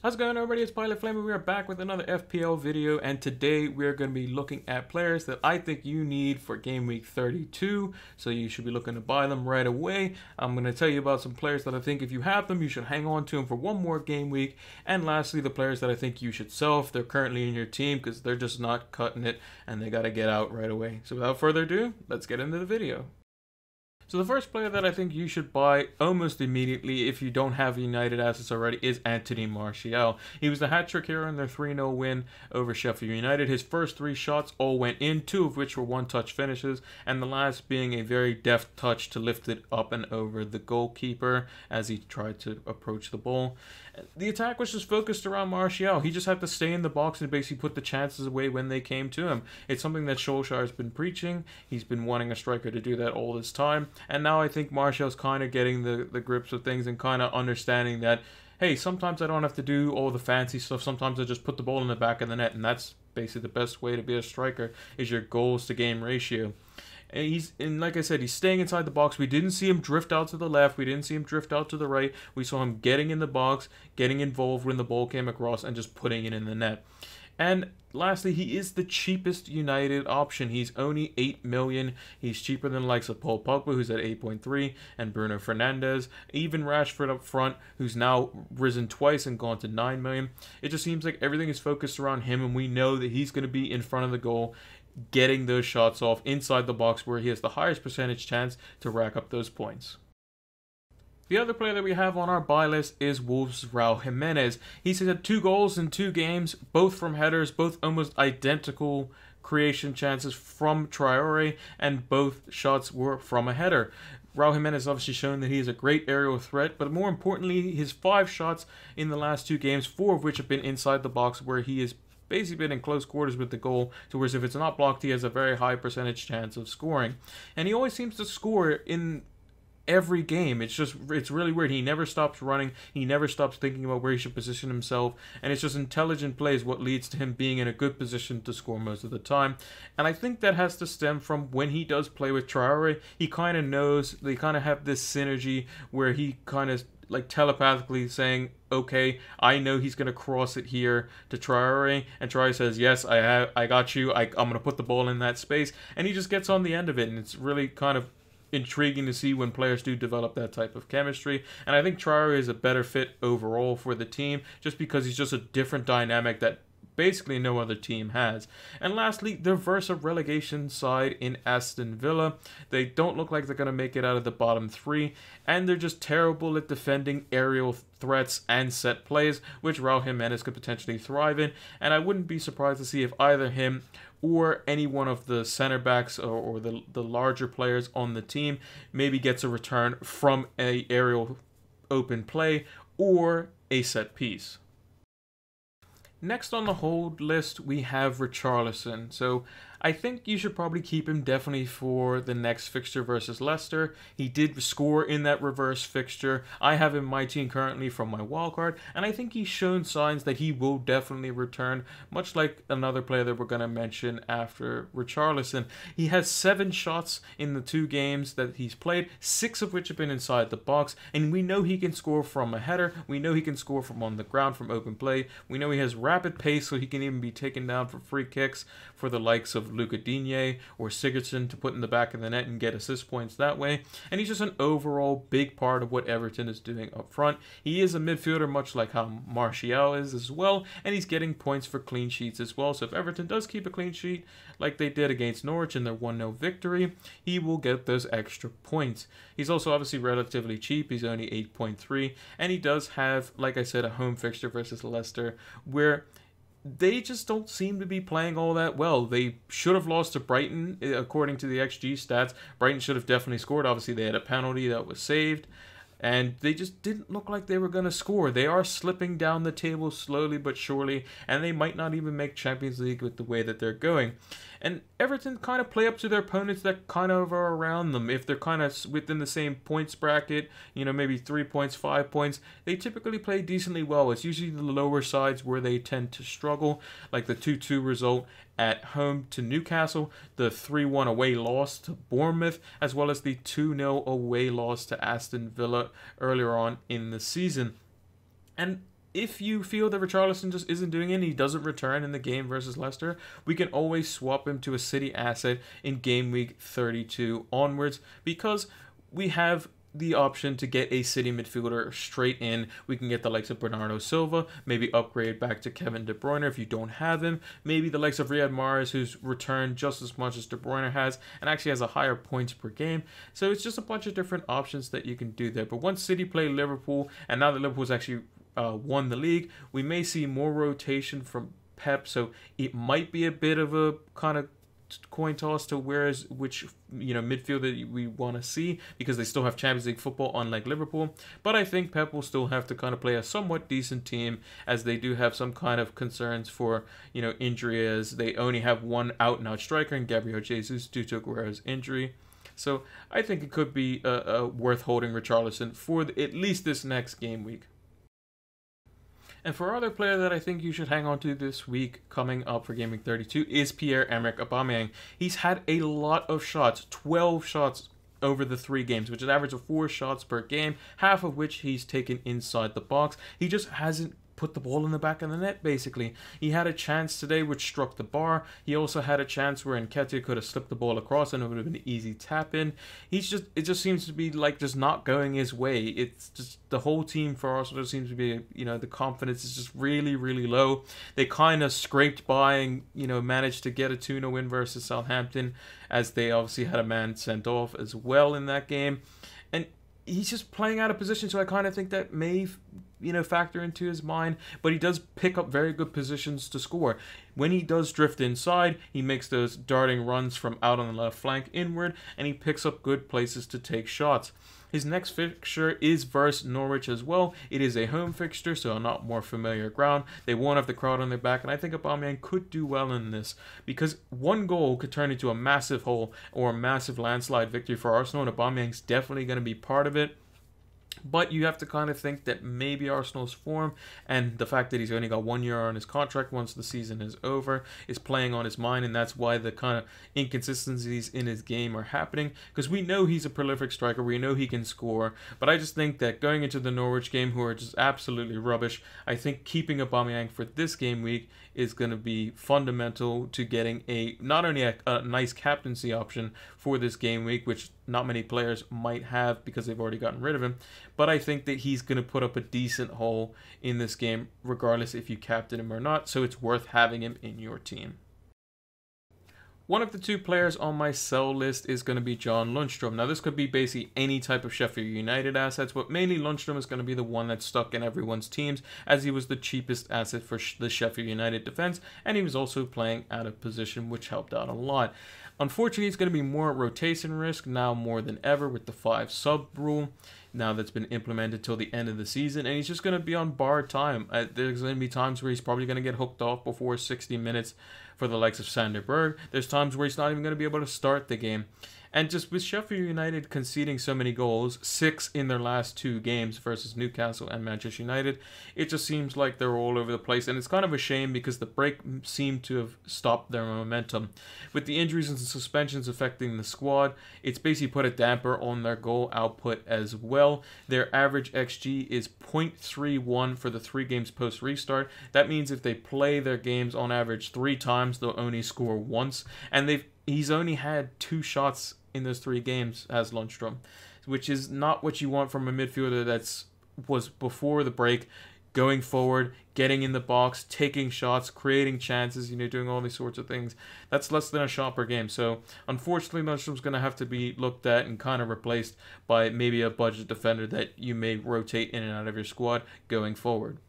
How's it going, everybody? It's Pilot Flame and we are back with another FPL video, and today we're going to be looking at players that I think you need for Game Week 32, so you should be looking to buy them right away. I'm going to tell you about some players that I think if you have them, you should hang on to them for one more game week, and lastly, the players that I think you should sell if they're currently in your team because they're just not cutting it and they got to get out right away. So without further ado, let's get into the video. So the first player that I think you should buy almost immediately if you don't have United assets already is Anthony Martial. He was the hat-trick hero in their 3-0 win over Sheffield United. His first 3 shots all went in, 2 of which were one-touch finishes, and the last being a very deft touch to lift it up and over the goalkeeper as he tried to approach the ball. The attack was just focused around Martial. He just had to stay in the box and basically put the chances away when they came to him. It's something that Solskjaer's been preaching. He's been wanting a striker to do that all this time. And now I think Martial's kind of getting the grips of things and kind of understanding that, hey, sometimes I don't have to do all the fancy stuff. Sometimes I just put the ball in the back of the net. And that's basically the best way to be a striker, is your goals to game ratio. And like I said, he's staying inside the box. We didn't see him drift out to the left. We didn't see him drift out to the right. We saw him getting in the box, getting involved when the ball came across, and just putting it in the net. And lastly, he is the cheapest United option. He's only 8 million. He's cheaper than the likes of Paul Pogba, who's at 8.3, and Bruno Fernandes. Even Rashford up front, who's now risen twice and gone to 9 million. It just seems like everything is focused around him, and we know that he's going to be in front of the goal, getting those shots off inside the box where he has the highest percentage chance to rack up those points. The other player that we have on our buy list is Wolves' Raul Jimenez. He's had 2 goals in 2 games, both from headers, both almost identical creation chances from Traore, and both shots were from a header. Raul Jimenez obviously shown that he is a great aerial threat, but more importantly, his 5 shots in the last 2 games, 4 of which have been inside the box where he is basically been in close quarters with the goal, to where if it's not blocked, he has a very high percentage chance of scoring. And he always seems to score in every game. It's really weird. He never stops running. He never stops thinking about where he should position himself. And it's just intelligent plays what leads to him being in a good position to score most of the time. And I think that has to stem from when he does play with Traore. He kind of knows, they kind of have this synergy where he kind of like telepathically saying, okay, I know he's going to cross it here to Traore, and Traore says, yes, I got you, I'm going to put the ball in that space, and he just gets on the end of it, and it's really kind of intriguing to see when players do develop that type of chemistry. And I think Traore is a better fit overall for the team, just because he's just a different dynamic that basically no other team has. And lastly, the Versa relegation side in Aston Villa. They don't look like they're going to make it out of the bottom 3, and they're just terrible at defending aerial threats and set plays, which Raul Jimenez could potentially thrive in. And I wouldn't be surprised to see if either him or any one of the center backs or the larger players on the team maybe gets a return from a aerial open play or a set piece. Next on the hold list, we have Richarlison. So I think you should probably keep him definitely for the next fixture versus Leicester. He did score in that reverse fixture. I have him in my team currently from my wildcard, and I think he's shown signs that he will definitely return, much like another player that we're going to mention after Richarlison. He has 7 shots in the 2 games that he's played, 6 of which have been inside the box, and we know he can score from a header. We know he can score from on the ground, from open play. We know he has rapid pace, so he can even be taken down for free kicks for the likes of Luca Digne or Sigurdsson to put in the back of the net and get assist points that way. And he's just an overall big part of what Everton is doing up front. He is a midfielder, much like how Martial is as well, and he's getting points for clean sheets as well. So if Everton does keep a clean sheet like they did against Norwich in their 1-0 victory, he will get those extra points. He's also obviously relatively cheap. He's only 8.3, and he does have, like I said, a home fixture versus Leicester where they just don't seem to be playing all that well. They should have lost to Brighton, according to the XG stats. Brighton should have definitely scored. Obviously, they had a penalty that was saved, and they just didn't look like they were going to score. They are slipping down the table slowly but surely, and they might not even make Champions League with the way that they're going. And Everton kind of play up to their opponents that kind of are around them. If they're kind of within the same points bracket, you know, maybe 3 points, 5 points, they typically play decently well. It's usually the lower sides where they tend to struggle, like the 2-2 result at home to Newcastle, the 3-1 away loss to Bournemouth, as well as the 2-0 away loss to Aston Villa earlier on in the season. And if you feel that Richarlison just isn't doing it and he doesn't return in the game versus Leicester, we can always swap him to a City asset in game week 32 onwards, because we have the option to get a City midfielder straight in. We can get the likes of Bernardo Silva, maybe upgrade back to Kevin De Bruyne if you don't have him, maybe the likes of Riyad Mahrez, who's returned just as much as De Bruyne has and actually has a higher points per game. So it's just a bunch of different options that you can do there. But once City play Liverpool, and now that Liverpool's actually won the league, we may see more rotation from Pep, so it might be a bit of a kind of coin toss to which midfielder we want to see, because they still have Champions League football, unlike Liverpool. But I think Pep will still have to kind of play a somewhat decent team, as they do have some kind of concerns for injury, as they only have one out and out striker in Gabriel Jesus due to Aguero's injury. So I think it could be worth holding Richarlison for at least this next game week. And for our other player that I think you should hang on to this week coming up for Gaming 32 is Pierre-Emerick Aubameyang. He's had a lot of shots, 12 shots over the 3 games, which is an average of 4 shots per game, half of which he's taken inside the box. He just hasn't put the ball in the back of the net, basically. He had a chance today which struck the bar. He also had a chance where Nketiah could have slipped the ball across and it would have been an easy tap in. It just seems to be like just not going his way. It's just the whole team for Arsenal seems to be, the confidence is just really, really low. They kind of scraped by and, managed to get a 2-0 win versus Southampton, as they obviously had a man sent off as well in that game. And he's just playing out of position, so I kind of think that may factor into his mind, but he does pick up very good positions to score. When he does drift inside, he makes those darting runs from out on the left flank inward, and he picks up good places to take shots. His next fixture is versus Norwich as well. It is a home fixture, so not more familiar ground. They won't have the crowd on their back, and I think Aubameyang could do well in this, because one goal could turn into a massive hole or a massive landslide victory for Arsenal, and Aubameyang's definitely going to be part of it. But you have to kind of think that maybe Arsenal's form and the fact that he's only got 1 year on his contract once the season is over is playing on his mind, and that's why the kind of inconsistencies in his game are happening, because we know he's a prolific striker, we know he can score, but I just think that going into the Norwich game, who are just absolutely rubbish, I think keeping Aubameyang for this game week is going to be fundamental to getting not only a nice captaincy option for this game week, which not many players might have because they've already gotten rid of him, but I think that he's going to put up a decent haul in this game regardless if you captain him or not, so it's worth having him in your team. One of the 2 players on my sell list is going to be John Lunchroom. Now, this could be basically any type of Sheffield United assets, but mainly Lunchroom is going to be the one that's stuck in everyone's teams, as he was the cheapest asset for the Sheffield United defense, and he was also playing out of position, which helped out a lot. Unfortunately, it's going to be more rotation risk now more than ever with the 5 sub rule now that's been implemented till the end of the season, and he's just going to be on borrowed time. There's going to be times where he's probably going to get hooked off before 60 minutes for the likes of Sander Berg. There's times where he's not even going to be able to start the game. And just with Sheffield United conceding so many goals, 6 in their last 2 games versus Newcastle and Manchester United, it just seems like they're all over the place. And it's kind of a shame because the break seemed to have stopped their momentum. With the injuries and suspensions affecting the squad, it's basically put a damper on their goal output as well. Their average XG is 0.31 for the 3 games post restart. That means if they play their games on average 3 times, they'll only score once. And he's only had 2 shots in those 3 games as Lundstrom, which is not what you want from a midfielder was before the break, going forward, getting in the box, taking shots, creating chances, doing all these sorts of things. That's less than a shot per game. So unfortunately, Lundstrom's going to have to be looked at and kind of replaced by maybe a budget defender that you may rotate in and out of your squad going forward.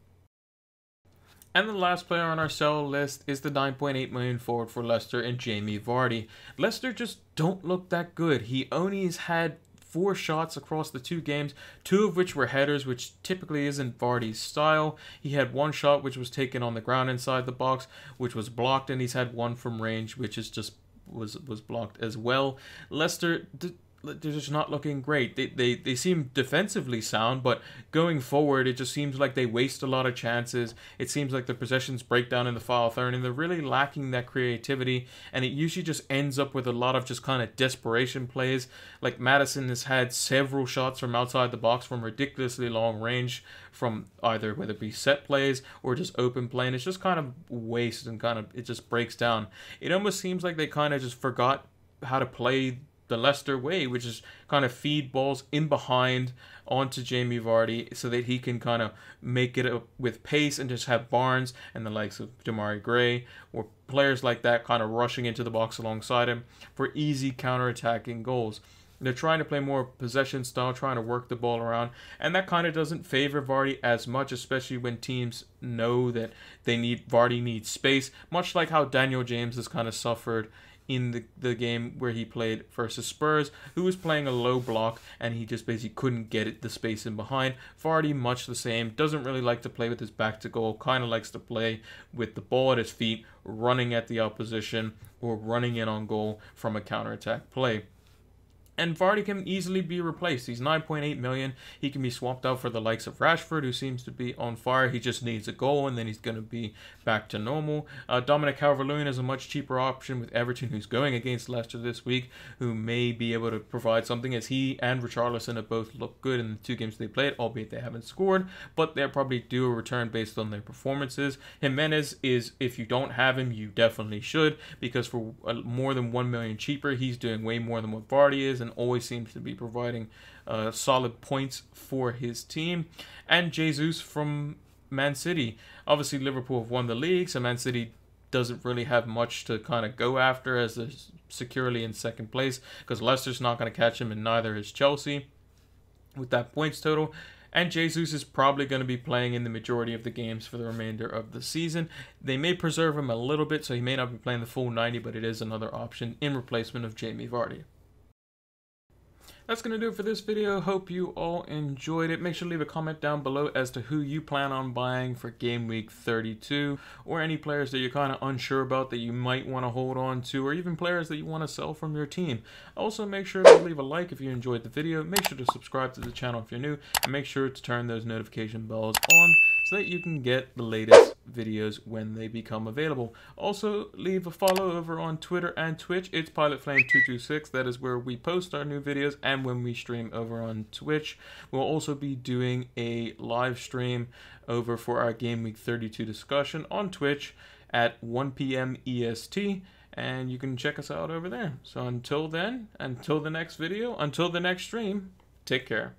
And the last player on our sell list is the 9.8 million forward for Leicester and Jamie Vardy. Leicester just don't look that good. He only has had 4 shots across the 2 games, 2 of which were headers, which typically isn't Vardy's style. He had 1 shot which was taken on the ground inside the box, which was blocked, and he's had 1 from range, which is just was blocked as well. Leicester, they're just not looking great. They seem defensively sound, but going forward, it just seems like they waste a lot of chances. It seems like the possessions break down in the final third, and they're really lacking that creativity, and it usually just ends up with a lot of just kind of desperation plays. Like Maddison has had several shots from outside the box from ridiculously long range, from either whether it be set plays or just open play, and it's just kind of waste, and kind of it just breaks down. It almost seems like they kind of just forgot how to play the Leicester way, which is kind of feed balls in behind onto Jamie Vardy so that he can kind of make it up with pace, and just have Barnes and the likes of Demarai Gray or players like that kind of rushing into the box alongside him for easy counter-attacking goals. They're trying to play more possession style, trying to work the ball around, and that kind of doesn't favor Vardy as much, especially when teams know that Vardy needs space, much like how Daniel James has kind of suffered in the game where he played versus Spurs, who was playing a low block, and he just basically couldn't get the space in behind. Vardy, much the same, doesn't really like to play with his back to goal, kind of likes to play with the ball at his feet, running at the opposition, or running in on goal from a counter-attack play. And Vardy can easily be replaced. He's 9.8 million. He can be swapped out for the likes of Rashford, who seems to be on fire. He just needs a goal, and then he's going to be back to normal. Dominic Calvert-Lewin is a much cheaper option with Everton, who's going against Leicester this week, who may be able to provide something, as he and Richarlison have both looked good in the 2 games they played, albeit they haven't scored, but they'll probably do a return based on their performances. Jimenez is, if you don't have him, you definitely should, because for more than 1 million cheaper, he's doing way more than what Vardy is, and always seems to be providing solid points for his team. And Jesus from Man City. Obviously, Liverpool have won the league, so Man City doesn't really have much to kind of go after, as they're securely in second place, because Leicester's not going to catch him, and neither is Chelsea with that points total. And Jesus is probably going to be playing in the majority of the games for the remainder of the season. They may preserve him a little bit, so he may not be playing the full 90, but it is another option in replacement of Jamie Vardy. That's going to do it for this video. Hope you all enjoyed it. Make sure to leave a comment down below as to who you plan on buying for Game Week 32, or any players that you're kind of unsure about that you might want to hold on to, or even players that you want to sell from your team. Also, make sure to leave a like if you enjoyed the video. Make sure to subscribe to the channel if you're new, and make sure to turn those notification bells on so that you can get the latest videos when they become available. Also, leave a follow over on Twitter and Twitch. It's PilotFlame226. That is where we post our new videos, and when we stream over on Twitch. We'll also be doing a live stream over for our Game Week 32 discussion on Twitch at 1 p.m. EST, and you can check us out over there. So until then, until the next video, until the next stream, take care.